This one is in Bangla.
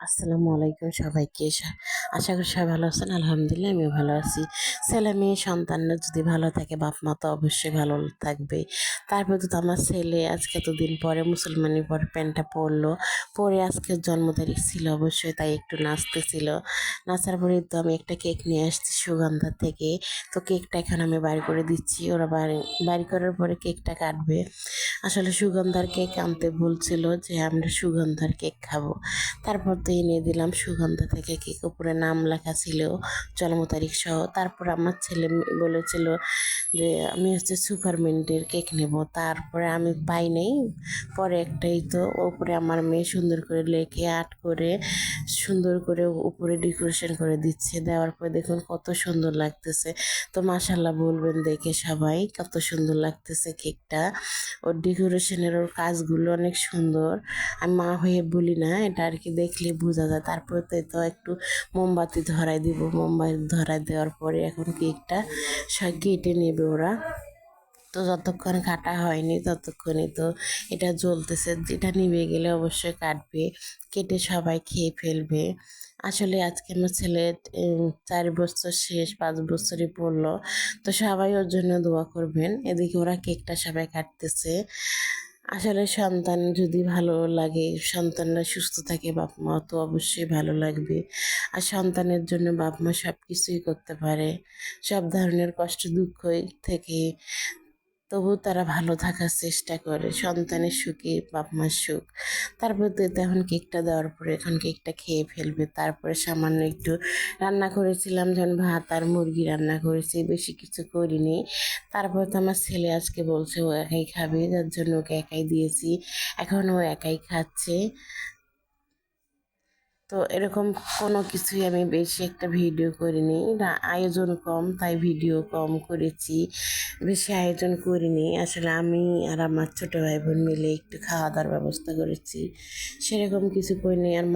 আসসালামু আলাইকুম সবাইকে। আশা করি সবাই ভালো আছেন। আলহামদুলিল্লাহ আমিও ভালো আছি। ছেলে মেয়ে সন্তানরা যদি ভালো থাকে বাপ মা তো অবশ্যই ভালো থাকবে। তারপর তো আমার ছেলে আজকে এতদিন পরে মুসলমানি পরে প্যান্টটা পরলো। পরে আজকে জন্ম তারিখ ছিল অবশ্যই, তাই একটু নাচতেছিল। নাচার পরে তো আমি একটা কেক নিয়ে আসছি সুগন্ধা থেকে। তো কেকটা এখন আমি বাইর করে দিচ্ছি, ওরা বাইর করার পরে কেকটা কাটবে। আসলে সুগন্ধার কেক আনতে বলছিল যে আমরা সুগন্ধার কেক খাবো। তারপর তো এনে দিলাম সুগন্ধা থেকে কেক, উপরে নাম লেখা ছিল, জন্ম তারিখ সহ। তারপর আমার ছেলে বলেছিল যে আমি সুপারমিন্টের কেক নেব। তারপরে আমি পাই নাই, পরে একটাই তো উপরে আমার মেয়ে সুন্দর করে লেখে আর্ট করে সুন্দর করে উপরে ডেকোরেশন করে দিচ্ছে। দেওয়ার পরে দেখুন কত সুন্দর লাগতেছে। তো মাশাল্লাহ বলবেন দেখে সবাই কত সুন্দর লাগতেছে কেকটা। ওর ডেকোরেশনের ওর কাজগুলো অনেক সুন্দর। আমি মা হয়ে বলি না, এটা আর কি দেখলে বোঝা যায়। তারপরে তো একটু মোমবাতি ধরাই দিব। মোমবাতি ধরাই দেওয়ার পরে এখন কেকটা সব কেটে নেবে ওরা। তো যতক্ষণ কাটা হয়নি ততক্ষণই তো এটা জ্বলতেছে, এটা নিভে গেলে অবশ্যই কাটবে, কেটে সবাই খেয়ে ফেলবে। আসলে আজকে আমার ছেলে 4 বছর শেষ, 5 বছরই পড়লো। তো সবাই ওর জন্য দোয়া করবেন। এদিকে ওরা কেকটা সবাই কাটতেছে। আসলে সন্তান যদি ভালো লাগে, সন্তানরা সুস্থ থাকে, বাপ মা তো অবশ্যই ভালো লাগবে। আর সন্তানের জন্য বাপ মা সব কিছুই করতে পারে, সব ধরনের কষ্ট দুঃখ থেকে। তবু তারা ভালো থাকার চেষ্টা করে, সন্তানের সুখে বাপ মার সুখ। তারপর তো এখন কেকটা দেওয়ার পরে এখন কেকটা খেয়ে ফেলবে। তারপরে সামান্য একটু রান্না করেছিলাম, যেমন ভাত আর মুরগি রান্না করেছি, বেশি কিছু করিনি। তারপর তো আমার ছেলে আজকে বলছে ও একাই খাবে, যার জন্য ওকে একাই দিয়েছি। এখন ও একাই খাচ্ছে। তো এরকম কোনো কিছুই আমি বেশি একটা ভিডিও করিনি, না আয়োজন কম তাই ভিডিও কম করেছি, বেশি আয়োজন করিনি। আসলে আমি আর আমার ছোটো ভাই বোন মিলে একটু খাওয়া দাওয়ার ব্যবস্থা করেছি, সেরকম কিছু করিনি। আর